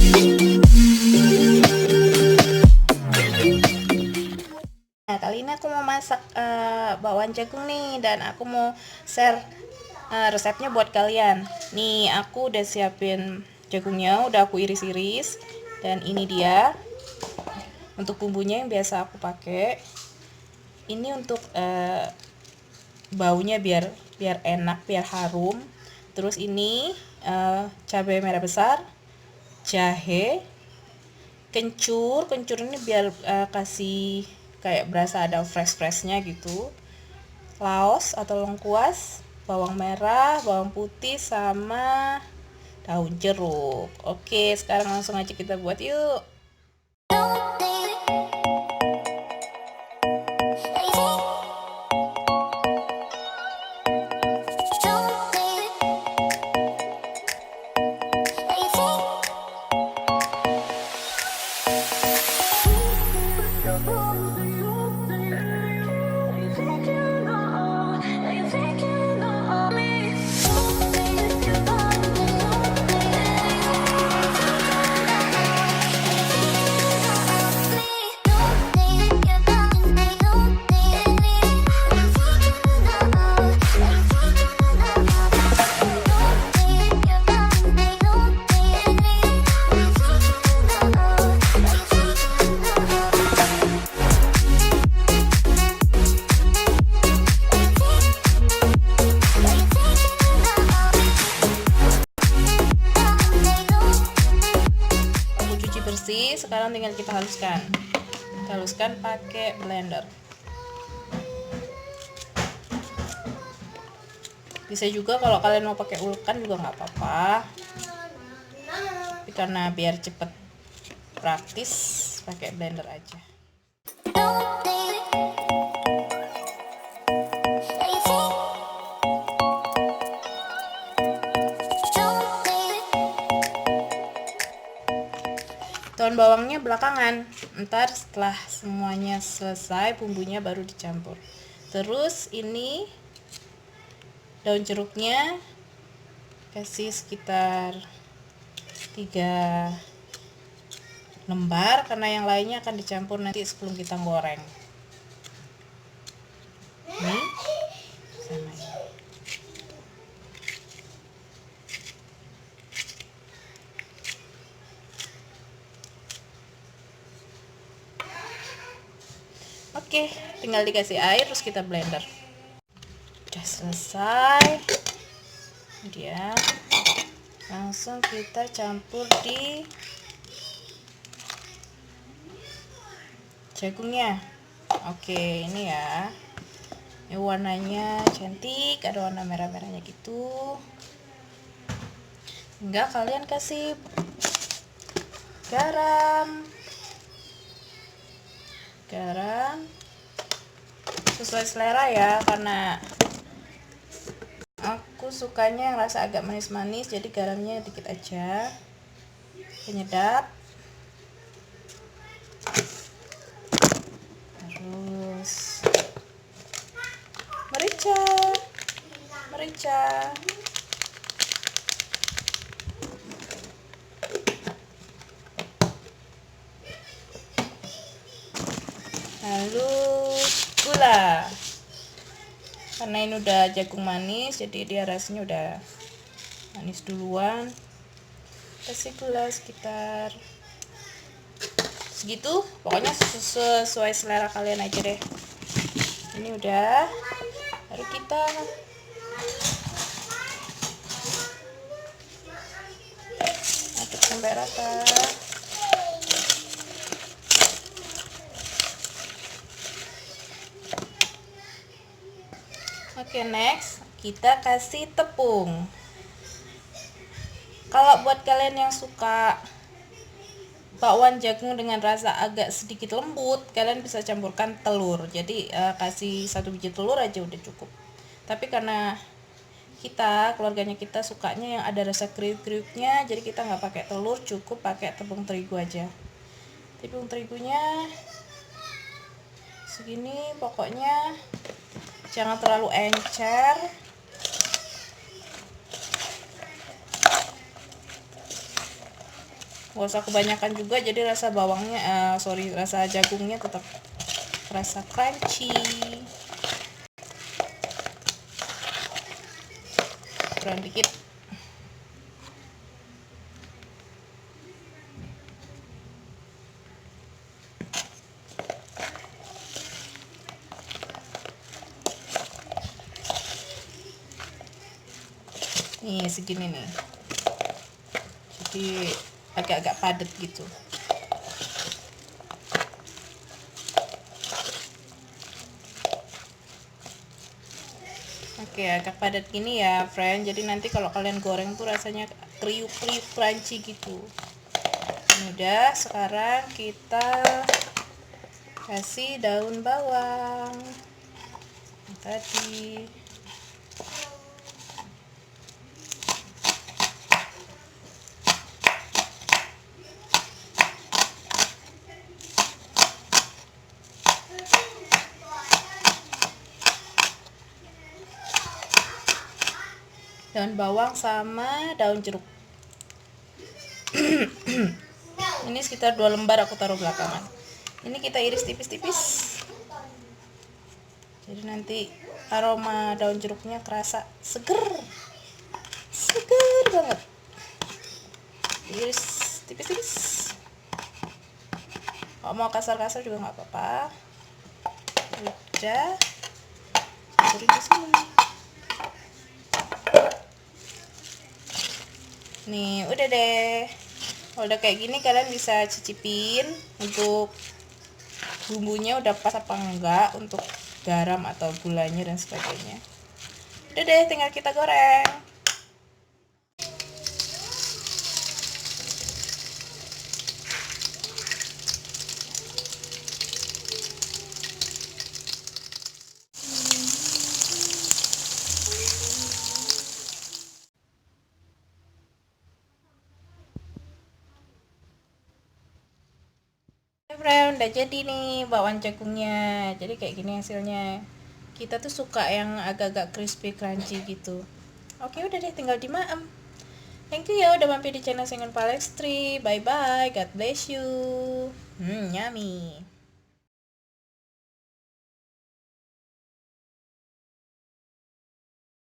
Nah, kali ini aku mau masak bakwan jagung nih, dan aku mau share resepnya buat kalian. Nih, aku udah siapin jagungnya, udah aku iris-iris, dan ini dia untuk bumbunya yang biasa aku pakai. Ini untuk baunya biar enak, biar harum. Terus ini cabai merah besar, jahe, kencur ini biar kasih kayak berasa ada fresh-freshnya gitu, laos atau lengkuas, bawang merah, bawang putih, sama daun jeruk. Oke, sekarang langsung aja kita buat yuk. Bersih, sekarang tinggal kita haluskan pakai blender. Bisa juga kalau kalian mau pakai ulekan juga nggak apa-apa, tapi karena biar cepet praktis pakai blender aja. Daun bawangnya belakangan, ntar setelah semuanya selesai bumbunya baru dicampur. Terus ini daun jeruknya kasih sekitar 3 lembar, karena yang lainnya akan dicampur nanti sebelum kita goreng. Ini sama ini. Oke, tinggal dikasih air terus kita blender. Udah selesai. Kemudian langsung kita campur di jagungnya. Oke, ini ya. Ini warnanya cantik, ada warna merah-merahnya gitu. Enggak, kalian kasih garam sesuai selera ya, karena aku sukanya yang rasa agak manis-manis, jadi garamnya dikit aja, penyedap. Terus merica. Lalu gula, karena ini udah jagung manis jadi dia rasanya udah manis duluan. Kasih gula sekitar segitu, pokoknya sesuai selera kalian aja deh. Ini udah, baru kita aduk sampai rata. Oke, next kita kasih tepung. Kalau buat kalian yang suka bakwan jagung dengan rasa agak sedikit lembut, kalian bisa campurkan telur. Jadi kasih 1 biji telur aja udah cukup. Tapi karena keluarganya kita sukanya yang ada rasa kriuk-kriuknya, jadi kita nggak pakai telur, cukup pakai tepung terigu aja. Tepung terigunya segini, pokoknya jangan terlalu encer. Gak usah kebanyakan juga, jadi rasa bawangnya rasa jagungnya tetap rasa crunchy. Kurang dikit. Nih segini nih, jadi agak-agak padat gitu. Oke, agak padat gini ya friend, jadi nanti kalau kalian goreng tuh rasanya kriuk-kriuk crunchy gitu. Ini udah, sekarang kita kasih daun bawang tadi. Daun bawang sama daun jeruk. Ini sekitar 2 lembar aku taruh belakangan. Ini kita iris tipis-tipis, jadi nanti aroma daun jeruknya kerasa seger banget. Iris tipis-tipis, kalau mau kasar-kasar juga nggak apa-apa. Udah, taruh di sini. Nih udah deh. Kalau udah kayak gini kalian bisa cicipin untuk bumbunya udah pas apa enggak, untuk garam atau gulanya dan sebagainya. Udah deh, tinggal kita goreng. Friend, udah jadi nih bakwan jagungnya. Jadi kayak gini hasilnya. Kita tuh suka yang agak-agak crispy crunchy gitu. Oke, udah deh, tinggal dimaem. Thank you ya udah mampir di channel Sengon Palestri. Bye bye, God bless you. Yummy.